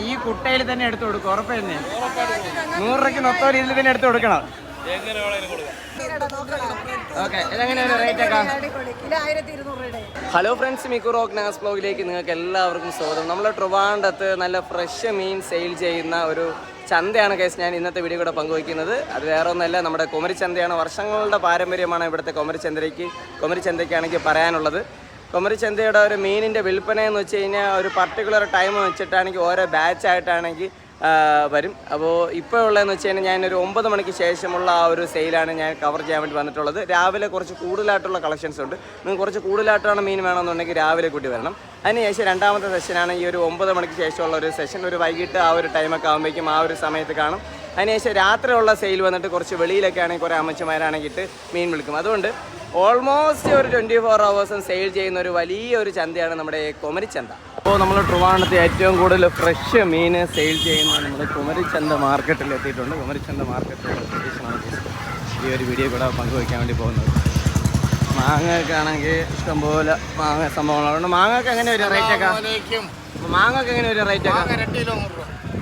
ഈ കുട്ടയിൽ തന്നെ എടുത്തു കൊടുക്കും, ഉറപ്പ് തന്നെ. 100 രൂപയ്ക്ക് നൊത്തോലി ഇതിൽ തന്നെ എടുത്തു കൊടുക്കണം. ഹലോ ഫ്രണ്ട്സ്, മിക്കു റോക്ക് നാസ് വ്ലോഗിലേക്ക് നിങ്ങൾക്ക് എല്ലാവർക്കും സ്വാഗതം. നമ്മൾ ട്രിവാൻഡ്രത്ത് നല്ല ഫ്രഷ് മീൻ സെയിൽ ചെയ്യുന്ന ഒരു ചന്തയാണ് കേസ് ഞാൻ ഇന്നത്തെ വീഡിയോ കൂടെ പങ്കുവയ്ക്കുന്നത്. അത് വേറെ ഒന്നല്ല, നമ്മുടെ കുമരിച്ചന്തയാണ്. വർഷങ്ങളുടെ പാരമ്പര്യമാണ് ഇവിടുത്തെ കുമരിച്ചന്തയ്ക്കാണെങ്കിൽ പറയാനുള്ളത്. കുമരിച്ചന്തയുടെ ഒരു മീനിൻ്റെ വിൽപ്പന എന്ന് വെച്ച് കഴിഞ്ഞാൽ ഒരു പർട്ടിക്കുലർ ടൈം വെച്ചിട്ടാണെങ്കിൽ ഓരോ ബാച്ചായിട്ടാണെങ്കിൽ വരും. അപ്പോൾ ഇപ്പോൾ ഉള്ളതെന്ന് വെച്ച് കഴിഞ്ഞാൽ ഞാനൊരു 9 മണിക്ക് ശേഷമുള്ള ആ ഒരു സെയിലാണ് ഞാൻ കവർ ചെയ്യാൻ വേണ്ടി വന്നിട്ടുള്ളത്. രാവിലെ കുറച്ച് കൂടുതലായിട്ടുള്ള കളക്ഷൻസ് ഉണ്ട്. നിങ്ങൾക്ക് കുറച്ച് കൂടുതലായിട്ടാണ് മീൻ വേണമെന്നുണ്ടെങ്കിൽ രാവിലെ കൂട്ടി വരണം. അതിനുശേഷം രണ്ടാമത്തെ സെഷനാണ് ഈ ഒരു 9 മണിക്ക് ശേഷമുള്ള ഒരു സെഷൻ. ഒരു വൈകിട്ട് ആ ഒരു ടൈമൊക്കെ ആകുമ്പോഴേക്കും ആ ഒരു സമയത്ത് കാണും. അതിനുശേഷം രാത്രിയുള്ള സെയിൽ വന്നിട്ട് കുറച്ച് വെളിയിലൊക്കെ ആണെങ്കിൽ കുറേ അമ്മച്ചിമാരാണെങ്കിൽ മീൻ വിളിക്കും. അതുകൊണ്ട് ഓൾമോസ്റ്റ് ഒരു 24 hours സെയിൽ ചെയ്യുന്ന ഒരു വലിയൊരു ചന്തയാണ് നമ്മുടെ കുമരിച്ചന്ത. അപ്പോൾ നമ്മൾ ട്രിവാൻഡ്രത്ത് ഏറ്റവും കൂടുതൽ ഫ്രഷ് മീൻ സെയിൽ ചെയ്യുന്ന നമ്മൾ കുമരിച്ചന്ത മാർക്കറ്റിൽ എത്തിയിട്ടുണ്ട്. കുമരിച്ചന്ത മാർക്കറ്റിലുള്ള പ്രദേശമാണ് ഈ ഒരു വീഡിയോ കൂടെ പങ്കുവയ്ക്കാൻ വേണ്ടി പോകുന്നത്. മാങ്ങയ്ക്കാണെങ്കിൽ ഇഷ്ടംപോലെ മാങ്ങ സംഭവങ്ങളുണ്ട്. മാങ്ങയ്ക്ക് എങ്ങനെ ഒരു റേറ്റൊക്കെ? മാങ്ങയ്ക്ക് എങ്ങനെ ഒരു റേറ്റൊക്കെ?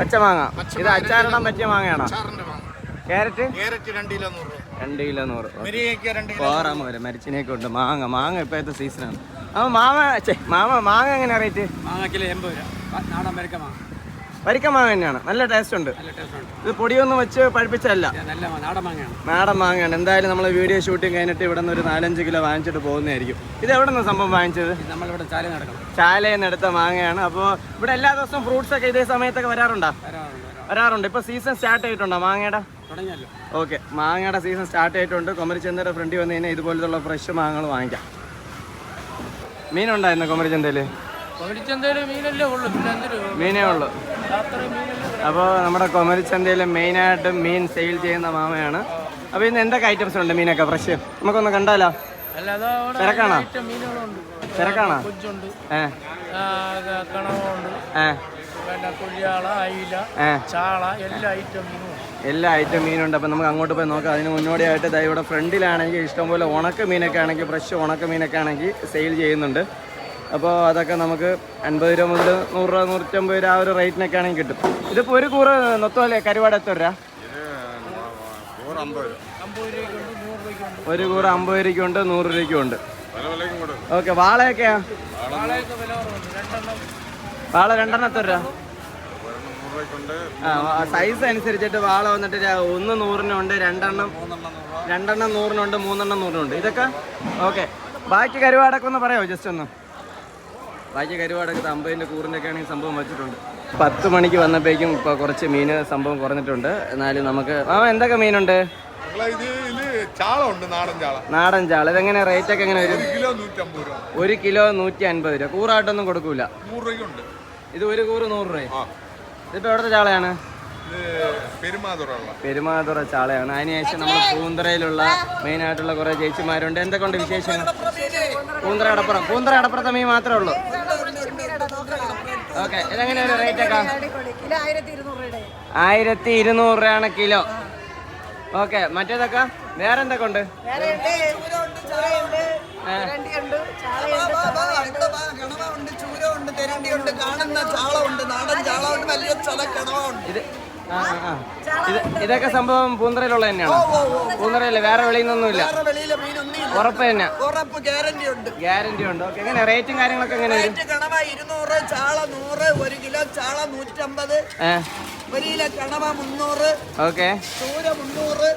പച്ച മാങ്ങ. ഇത് അച്ചാറിടാൻ പറ്റിയ മാങ്ങയാണോ? Carrot 2 kilo 100. കോറാമ വരെ മരിച്ചിനൊക്കെ ഉണ്ട്. മാങ്ങ ഇപ്പോഴത്തെ സീസണാണ്. അപ്പോൾ മാങ്ങ എങ്ങനെയാ റേറ്റ്? മാങ്ങ കിലോ 80 രൂപ. നാടൻ വരിക്ക മാങ്ങ തന്നെയാണ്. നല്ല ടേസ്റ്റ് ഉണ്ട്. ഇത് പൊടിയൊന്നും വെച്ച് പഴുപ്പിച്ചല്ല, നാടൻ മാങ്ങയാണ്. എന്തായാലും നമ്മൾ വീഡിയോ ഷൂട്ടിങ് കഴിഞ്ഞിട്ട് ഇവിടെ നിന്ന് ഒരു 4-5 കിലോ വാങ്ങിച്ചിട്ട് പോകുന്നതായിരിക്കും. ഇത് എവിടെ നിന്ന് സംഭവം വാങ്ങിച്ചത്? നമ്മളിവിടെ ചാലയിൽ നിന്ന് എടുത്ത മാങ്ങയാണ്. അപ്പോൾ ഇവിടെ എല്ലാ ദിവസവും ഫ്രൂട്ട്സ് ഒക്കെ ഇതേ സമയത്തൊക്കെ വരാറുണ്ട്. ഇപ്പോൾ സീസൺ സ്റ്റാർട്ട് ആയിട്ടുണ്ടോ മാങ്ങയുടെ? ഓക്കെ, മാങ്ങയുടെ സീസൺ സ്റ്റാർട്ട് ആയിട്ടുണ്ട്. കുമരിച്ചന്തയുടെ ഫ്രണ്ടിൽ വന്നു കഴിഞ്ഞാൽ ഇതുപോലത്തുള്ള ഫ്രഷ് മാങ്ങകൾ വാങ്ങിക്കാം. മീനുണ്ടായിരുന്നു കുമരിച്ചന്തയിൽ? മീനേ ഉള്ളൂ. അപ്പോൾ നമ്മുടെ കുമരിച്ചന്തയിൽ മെയിനായിട്ട് മീൻ സെയിൽ ചെയ്യുന്ന മാമയാണ്. അപ്പോൾ ഇന്ന് എന്തൊക്കെ ഐറ്റംസ് ഉണ്ട് മീനൊക്കെ ഫ്രഷ്? നമുക്കൊന്ന് കണ്ടാലോ? തിരക്കാണോ? എല്ലാ ഐറ്റം മീനുണ്ട്. അപ്പം നമുക്ക് അങ്ങോട്ട് പോയി നോക്കാം. അതിന് മുന്നോടിയായിട്ട് ഇതാ ഇവിടെ ഫ്രണ്ടിലാണെങ്കിൽ ഇഷ്ടംപോലെ ഉണക്ക മീനൊക്കെ ആണെങ്കിൽ ഫ്രഷ് ഉണക്ക മീനൊക്കെ ആണെങ്കിൽ സെയിൽ ചെയ്യുന്നുണ്ട്. അപ്പോൾ അതൊക്കെ നമുക്ക് 50 രൂപ മുതൽ 100 രൂപ 150 രൂപ ആ ഒരു റേറ്റിനൊക്കെ ആണെങ്കിൽ കിട്ടും. ഇതിപ്പോൾ ഒരു കൂറ് നൊത്തോലെ കരുവാട് എത്ര രൂപ? ഒരു കൂറ് 50 രൂപയ്ക്കുണ്ട്, 100 രൂപയ്ക്കുണ്ട്. ഓക്കെ, വാളയൊക്കെയാ? വാള 2 എത്ര രൂപ? സൈസ് അനുസരിച്ചിട്ട് വാള വന്നിട്ട് 1 100-നുണ്ട്, 2 100-നുണ്ട്, 3 100-നുണ്ട്. ഇതൊക്കെ ഓക്കെ. ബാക്കി കരുവാടൊക്കെ ഒന്ന് പറയാമോ ജസ്റ്റ് ഒന്ന്? ബാക്കി കരുവാടൊക്കെ 50-ൻ്റെ കൂറിൻ്റെ ഒക്കെ ആണെങ്കിൽ സംഭവം വെച്ചിട്ടുണ്ട്. 10 മണിക്ക് വന്നപ്പോഴേക്കും ഇപ്പോൾ കുറച്ച് മീൻ സംഭവം കുറഞ്ഞിട്ടുണ്ട്. എന്നാലും നമുക്ക് എന്തൊക്കെ മീനുണ്ട്? നാടൻ ചാള. ഇതെങ്ങനെ റേറ്റൊക്കെ എങ്ങനെ വരും? 1 കിലോ 150 രൂപ. കൂറായിട്ടൊന്നും കൊടുക്കൂല? ഇത് ഒരു കൂറ് 100 രൂപ. ഇതിപ്പോൾ എവിടുത്തെ ചാളയാണ്? പെരുമാതുറ ചാളയാണ്. അതിനുശേഷം നമ്മൾ പൂന്തറയിലുള്ള മെയിനായിട്ടുള്ള കുറേ ചേച്ചിമാരുണ്ട്. എന്തൊക്കെ ഉണ്ട് വിശേഷങ്ങൾ? പൂന്തറ അടപ്പുറത്തെ മീൻ മാത്രമേ ഉള്ളൂ. ഓക്കെ, ഇതെങ്ങനെയാണ് റേറ്റൊക്കെ? 1200 രൂപയാണ് കിലോ. ഓക്കെ, മറ്റേതൊക്കെ വേറെ എന്തൊക്കെ ഉണ്ട്? ഇതൊക്കെ സംഭവം പൂന്തറയിലുള്ള തന്നെയാണോ? പൂന്തറയല്ലേ, വേറെ വെളിയിൽ നിന്നൊന്നുമില്ല? ഉറപ്പ് തന്നെ? ഗ്യാരണ്ടി ഉണ്ട്. ഓക്കെ, എങ്ങനെ റേറ്റും കാര്യങ്ങളൊക്കെ എങ്ങനെ വരും? 200, ചാള 100, 1 കിലോ ചാള 150, 1 കിലോ കണവ 300. ഓക്കെ, ചൂര 300,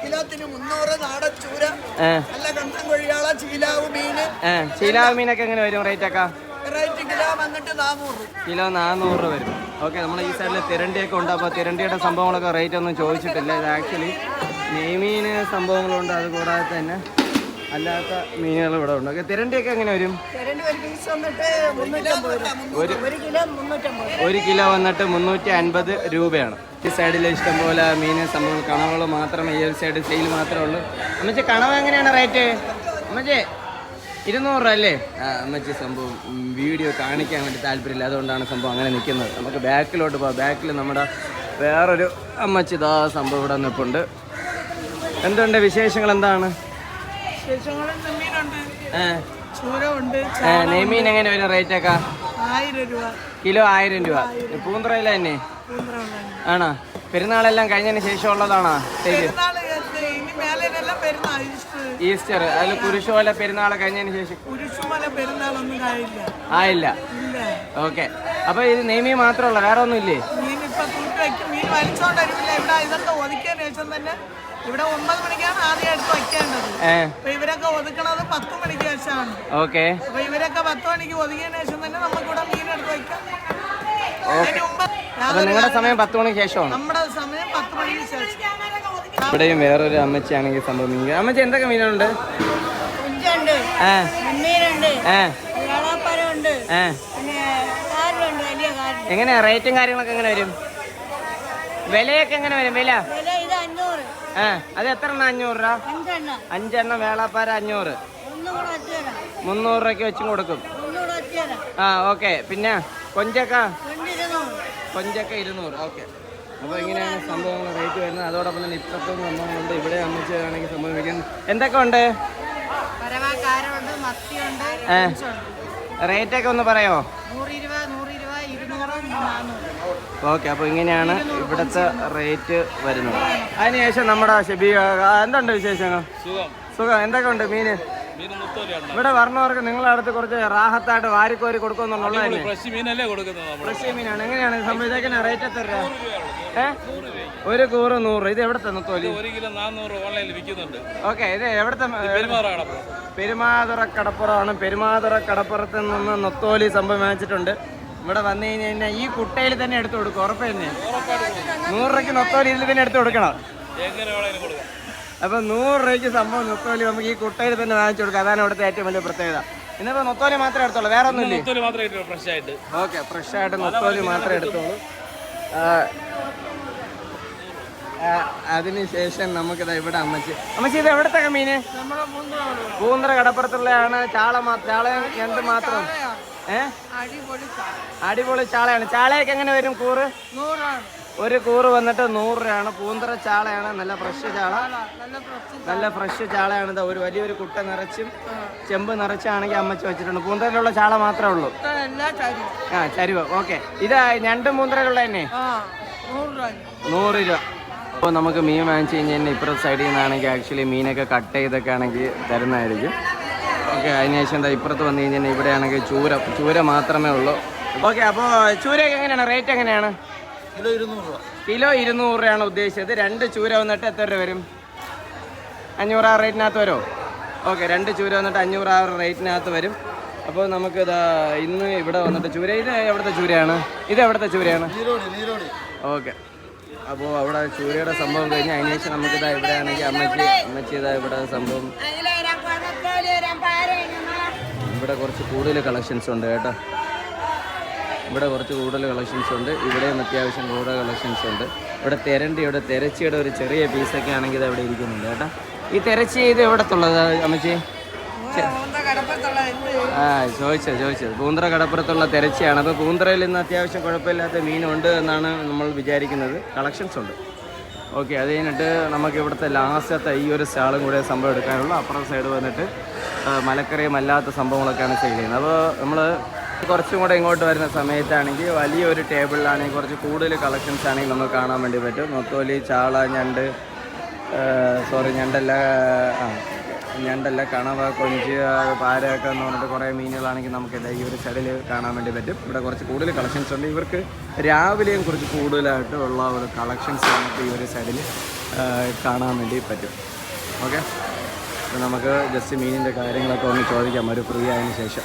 കിലോത്തിന് 300. നാടൻ ചൂര, നല്ല കണ്ടം കൊഴിയാള, ചീലാവ് മീന്. ചീലാവ് മീനൊക്കെ എങ്ങനെ വരും റേറ്റൊക്കെ? റേറ്റ് കിലോ വന്നിട്ട് 400. കിലോ 400 വരും. ഓക്കെ, നമ്മൾ ഈ സൈഡിൽ തിരണ്ടിയൊക്കെ ഉണ്ട്. അപ്പോൾ തിരണ്ടിയുടെ സംഭവങ്ങളൊക്കെ റേറ്റ് ഒന്നും ചോദിച്ചിട്ടില്ല. ഇത് ആക്ച്വലി നെയ്മീൻ സംഭവങ്ങളുണ്ട്. അത് കൂടാതെ തന്നെ അല്ലാത്ത മീനുകൾ ഇവിടെ ഉണ്ട്. ഓക്കെ, തിരണ്ടിയൊക്കെ എങ്ങനെ വരും? 1 കിലോ വന്നിട്ട് 350 രൂപയാണ്. ഈ സൈഡിൽ ഇഷ്ടംപോലെ മീൻ സംഭവം കണവകൾ മാത്രമേ ഈ ഒരു സൈഡ് സെയിൽ മാത്രമേ ഉള്ളൂ. അമ്മച്ചി, കണവ എങ്ങനെയാണ് റേറ്റ്? അമ്മച്ചി 200 രൂപ അല്ലേ? അമ്മച്ചി സംഭവം വീഡിയോ കാണിക്കാൻ വേണ്ടി താല്പര്യമില്ല, അതുകൊണ്ടാണ് സംഭവം അങ്ങനെ നിൽക്കുന്നത്. നമുക്ക് ബാക്കിലോട്ട് പോകാം. ബാക്കിൽ നമ്മുടെ വേറൊരു അമ്മച്ചി ഇതാ സംഭവം ഇവിടെ നിൽപ്പുണ്ട്. എന്തുണ്ട് വിശേഷങ്ങൾ? എന്താണ്? നെയ്മീൻ എങ്ങനെ വരും റേറ്റൊക്കെ? 1000 രൂപ. കിലോ 1000 രൂപ. പൂന്തറയില തന്നെ ആണോ? പെരുന്നാളെല്ലാം കഴിഞ്ഞതിന് ശേഷം ഉള്ളതാണോ സ്റ്റേജ്? ഈസ്റ്റർ അതിൽ കുരിശുമല പെരുന്നാൾ കഴിഞ്ഞതിന് ശേഷം ആയില്ല. ഓക്കെ, അപ്പൊ ഇത് നെയ്മീൻ മാത്രമല്ല, വേറെ ഒന്നും ഇല്ലേ? ഇവിടെ 9 മണിക്കാണ് ആദ്യം എടുത്ത് വെക്കേണ്ടത്. അപ്പൊ ഇവരൊക്കെ ഒതുക്കണത് 10 മണിക്ക് ശേഷമാണ്. ഓക്കെ, അപ്പൊ ഇവരൊക്കെ 10 മണിക്ക് ഒതുക്കിയതിനു ശേഷം തന്നെ നമുക്ക് ഇവിടെ മീൻ എടുത്ത് വെക്കാം. നിങ്ങളുടെ സമയം 10 മണിക്ക് ശേഷമാണ്? നമ്മുടെ സമയം 10 മണിക്ക് ശേഷം. ഇവിടെയും വേറൊരു അമ്മച്ചിയാണെങ്കിൽ സംഭവം. അമ്മച്ചി എന്തൊക്കെ മീനുണ്ട്? എങ്ങനെയാ റേറ്റും കാര്യങ്ങളൊക്കെ എങ്ങനെ വരും? വിലയൊക്കെ എങ്ങനെ വരും? വില അത് എത്ര എണ്ണം? 500 രൂപ. 5 എണ്ണം വേളാപ്പാര 500. 300 രൂപയ്ക്ക് വെച്ചും കൊടുക്കും. ഓക്കെ. പിന്നെ കൊഞ്ചക്ക 200. ഓക്കെ, അപ്പോൾ ഇങ്ങനെയാണ് സംഭവങ്ങൾ റേറ്റ് വരുന്നത്. അതോടൊപ്പം തന്നെ ഇപ്പത്തും സംഭവങ്ങളുണ്ട്. ഇവിടെ അമ്മച്ചാണെങ്കിൽ സംഭവം വയ്ക്കുന്നത് എന്തൊക്കെ ഉണ്ട്? റേറ്റൊക്കെ ഒന്ന് പറയോ? 120, ഓക്കെ, അപ്പോൾ ഇങ്ങനെയാണ് ഇവിടുത്തെ റേറ്റ് വരുന്നത്. അതിനുശേഷം നമ്മുടെ ഷബീഖ, എന്തുണ്ട് വിശേഷങ്ങൾ? സുഖം. എന്തൊക്കെ ഉണ്ട് മീന്? ഇവിടെ പറഞ്ഞവർക്ക് നിങ്ങളുടെ അടുത്ത് കുറച്ച് റാഹത്തായിട്ട് വാരിക്കോരി കൊടുക്കുന്നുണ്ടോ? ഫ്രഷ് മീനാണ്. എങ്ങനെയാണ് സംഭവം? ഇതൊക്കെ റേറ്റ് എത്ര രൂപ? 1 കൂറ് 100. ഇത് എവിടുത്തെ നെത്തോലി? 1 കിലോ 400 ഓൺലൈനിൽ വിൽക്കുന്നുണ്ട്. ഓക്കെ, ഇത് എവിടുത്തെ? പെരുമാതുറ കടപ്പുറമാണ്. പെരുമാതുറ കടപ്പുറത്ത് നിന്ന് നെത്തോലി സംഭവം വാങ്ങിച്ചിട്ടുണ്ട്. ഇവിടെ വന്നു കഴിഞ്ഞാൽ ഈ കുട്ടയിൽ തന്നെ എടുത്തു കൊടുക്കും. ഉറപ്പ് തന്നെ 100 രൂപയ്ക്ക് നെത്തോലി ഇതിൽ തന്നെ എടുത്ത് കൊടുക്കണം. അപ്പൊ 100 രൂപയ്ക്ക് സംഭവം നെത്തോലി നമുക്ക് ഈ കുട്ടയിൽ തന്നെ വാങ്ങിച്ചു കൊടുക്കാം. അതാണ് ഇവിടുത്തെ ഏറ്റവും വലിയ പ്രത്യേകത. ഇന്നിപ്പോ നെത്തോലി മാത്രമേ എടുത്തോളൂ, വേറെ ഒന്നും ഇല്ലേ? ഓക്കെ, ഫ്രഷ് ആയിട്ട് നെത്തോലി മാത്രമേ എടുത്തോളൂ. അതിനുശേഷം നമുക്കിതാ ഇവിടെ അമ്മച്ചി ഇത് എവിടത്തെ മീന്? പൂന്തറ കടപ്പുറത്തുള്ളതാണ്. ചാള എന്ത് മാത്രം? അടിപൊളി ചാളയാണ്. ചാളയൊക്കെ എങ്ങനെ വരും കൂറ്? 1 കൂറ് വന്നിട്ട് 100 രൂപയാണ്. പൂന്തറ ചാളയാണ്. നല്ല ഫ്രഷ് ചാളയാണ്. ഇതാ ഒരു വലിയൊരു കുട്ട നിറച്ചും ചെമ്പ് നിറച്ചാണെങ്കിൽ അമ്മച്ചി വെച്ചിട്ടുണ്ട്. പൂന്തറയിലുള്ള ചാള മാത്രമേ ഉള്ളൂ. ചരുവ. ഓക്കെ, ഇത് ഞണ്ടും പൂന്തറയിലുള്ള തന്നെ 100 രൂപ. അപ്പോൾ നമുക്ക് മീൻ വാങ്ങിച്ചു കഴിഞ്ഞാൽ ഇപ്പുറത്തെ സൈഡിൽ നിന്നാണെങ്കിൽ ആക്ച്വലി മീനൊക്കെ കട്ട് ചെയ്തൊക്കെ ആണെങ്കിൽ തരുന്നതായിരിക്കും. ഓക്കെ, അതിനുശേഷം എന്താ ഇപ്പുറത്ത് വന്നു കഴിഞ്ഞാൽ ഇവിടെ ആണെങ്കിൽ ചൂര മാത്രമേ ഉള്ളൂ. ഓക്കെ, അപ്പോൾ ചൂരയൊക്കെ എങ്ങനെയാണ്? റേറ്റ് എങ്ങനെയാണ്? കിലോ 200 രൂപയാണ് ഉദ്ദേശിച്ചത്. 2 ചൂര വന്നിട്ട് എത്ര രൂപ വരും? 500 ആ റേറ്റിനകത്ത് വരുമോ? ഓക്കെ, 2 ചൂര വന്നിട്ട് 500 ആ റേറ്റിനകത്ത് വരും. അപ്പോൾ നമുക്ക് ഇന്ന് ഇവിടെ വന്നിട്ട് ചൂര, ഇത് എവിടുത്തെ ചൂരയാണ്? ഇത് എവിടുത്തെ ചൂരയാണ്? ഓക്കെ, അപ്പോൾ അവിടെ ചൂരയുടെ സംഭവം കഴിഞ്ഞ് അതിനുശേഷം നമുക്കിതാ ഇവിടെ ആണെങ്കിൽ അമ്മച്ചി ഇതാ ഇവിടെ സംഭവം. ഇവിടെ കുറച്ച് കൂടുതൽ കളക്ഷൻസ് ഉണ്ട് കേട്ടോ. ഇവിടെ ഇവിടെയും അത്യാവശ്യം കൂടുതൽ കളക്ഷൻസ് ഉണ്ട്. ഇവിടെ തെരച്ചിയുടെ ഒരു ചെറിയ പീസൊക്കെ ആണെങ്കിൽ ഇത് അവിടെ ഇരിക്കുന്നുണ്ട് കേട്ടോ. ഈ തെരച്ചി ഇത് എവിടത്തുള്ളത് അമ്മച്ചി? ചോദിച്ചത് പൂന്തറ കടപ്പുറത്തുള്ള തെരച്ചിയാണ്. അപ്പോൾ പൂന്തറയിൽ ഇന്ന് അത്യാവശ്യം കുഴപ്പമില്ലാത്ത മീനുണ്ട് എന്നാണ് നമ്മൾ വിചാരിക്കുന്നത്. കളക്ഷൻസ് ഉണ്ട്. ഓക്കെ, അത് കഴിഞ്ഞിട്ട് നമുക്ക് ഇവിടുത്തെ ലാസ്റ്റത്തെ ഈ ഒരു സ്റ്റാളും കൂടെ സംഭവം എടുക്കാനുള്ള. അപ്പുറത്തെ സൈഡ് വന്നിട്ട് മലക്കറിയും അല്ലാത്ത സംഭവങ്ങളൊക്കെയാണ് സെയിൽ ചെയ്യുന്നത്. അപ്പോൾ നമ്മൾ കുറച്ചും കൂടെ ഇങ്ങോട്ട് വരുന്ന സമയത്താണെങ്കിൽ വലിയൊരു ടേബിളിലാണെങ്കിൽ കുറച്ച് കൂടുതൽ കളക്ഷൻസ് ആണെങ്കിൽ നമുക്ക് കാണാൻ വേണ്ടി പറ്റും. നെത്തോലി, ചാള, ഞണ്ടല്ല, കണവ, കൊഞ്ച്, പാരയൊക്കെ എന്ന് പറഞ്ഞിട്ട് കുറേ മീനുകളാണെങ്കിൽ നമുക്ക് ഈ ഒരു സൈഡിൽ കാണാൻ വേണ്ടി പറ്റും. ഇവിടെ കുറച്ച് കൂടുതൽ കളക്ഷൻസ് ഉണ്ട്. ഇവർക്ക് രാവിലെയും കുറച്ച് കൂടുതലായിട്ട് ഉള്ള ഒരു കളക്ഷൻസ് നമുക്ക് ഈ ഒരു സൈഡിൽ കാണാൻ വേണ്ടി പറ്റും. ഓക്കെ, അപ്പോൾ നമുക്ക് ജസ്റ്റ് മീനിൻ്റെ കാര്യങ്ങളൊക്കെ ഒന്ന് ചോദിക്കാം ഒരു ഫ്രീ ആയതിനു ശേഷം.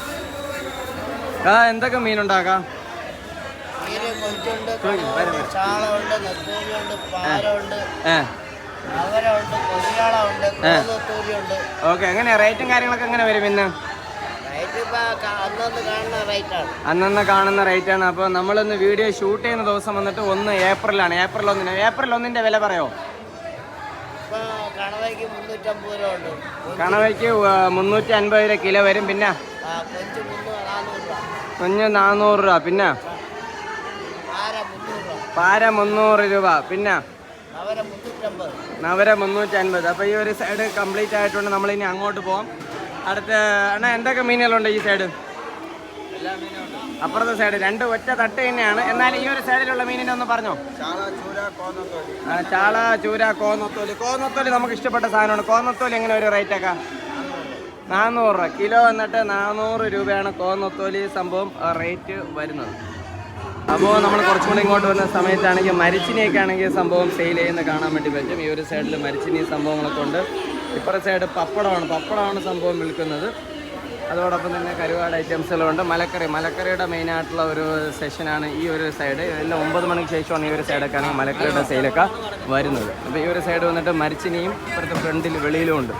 എന്തൊക്കെ മീനുണ്ടാക്കാം? ഓക്കെ, എങ്ങനെയാ റേറ്റും കാര്യങ്ങളൊക്കെ എങ്ങനെ വരും? ഇന്ന് അന്നന്ന് കാണുന്ന റേറ്റാണ്. അപ്പോൾ നമ്മളിന്ന് വീഡിയോ ഷൂട്ട് ചെയ്യുന്ന ദിവസം വന്നിട്ട് 1 ഏപ്രിലാണ്. ഏപ്രിൽ 1 വില പറയോ? കണവയ്ക്ക് 350 രൂപ കിലോ വരും. പിന്നെ കൊഞ്ച് 400 രൂപ. പിന്നെ പാര 300 രൂപ. പിന്നെ നവര 350. അപ്പോൾ ഈ ഒരു സൈഡ് കംപ്ലീറ്റ് ആയിട്ടുണ്ട്. നമ്മളിനി അങ്ങോട്ട് പോകാം. അടുത്ത എന്തൊക്കെ മീനുകളുണ്ട് ഈ സൈഡ്? അപ്പുറത്തെ സൈഡ് 2 ഒറ്റ തട്ട് തന്നെയാണ്. എന്നാൽ ഈ ഒരു സൈഡിലുള്ള മീനിനെ ഒന്ന് പറഞ്ഞോ. ചാള, ചൂര, കോന്നത്തോലി. കോന്നത്തോലി നമുക്ക് ഇഷ്ടപ്പെട്ട സാധനമാണ്. കോന്നത്തോലി എങ്ങനെ ഒരു റേറ്റ് ഒക്കെ? 400 രൂപ കിലോ. എന്നിട്ട് 400 രൂപയാണ് കോന്നത്തോലി സംഭവം റേറ്റ് വരുന്നത്. അപ്പോൾ നമ്മൾ കുറച്ചും കൂടി ഇങ്ങോട്ട് വരുന്ന സമയത്താണെങ്കിൽ മരിച്ചിനിയൊക്കെ ആണെങ്കിൽ സംഭവം സെയിൽ ചെയ്യുന്ന കാണാൻ വേണ്ടി പറ്റും. ഈ ഒരു സൈഡിൽ മരിച്ചിനി സംഭവങ്ങളൊക്കെ ഉണ്ട്. ഇപ്പുറത്തെ സൈഡ് പപ്പടമാണ് സംഭവം വിൽക്കുന്നത്. അതോടൊപ്പം തന്നെ കരുവാട് ഐറ്റംസുകളുണ്ട്. മലക്കറിയുടെ മെയിനായിട്ടുള്ള ഒരു സെഷനാണ് ഈ ഒരു സൈഡ്. എല്ലാം 9 മണിക്ക് ശേഷമാണ് ഈ ഒരു സൈഡൊക്കെ ആണെങ്കിൽ മലക്കറിയുടെ സെയിലൊക്കെ വരുന്നത്. അപ്പോൾ ഈ ഒരു സൈഡ് വന്നിട്ട് മരിച്ചിനിയും ഇപ്പുറത്തെ ഫ്രണ്ടിൽ വെളിയിലും ഉണ്ട്.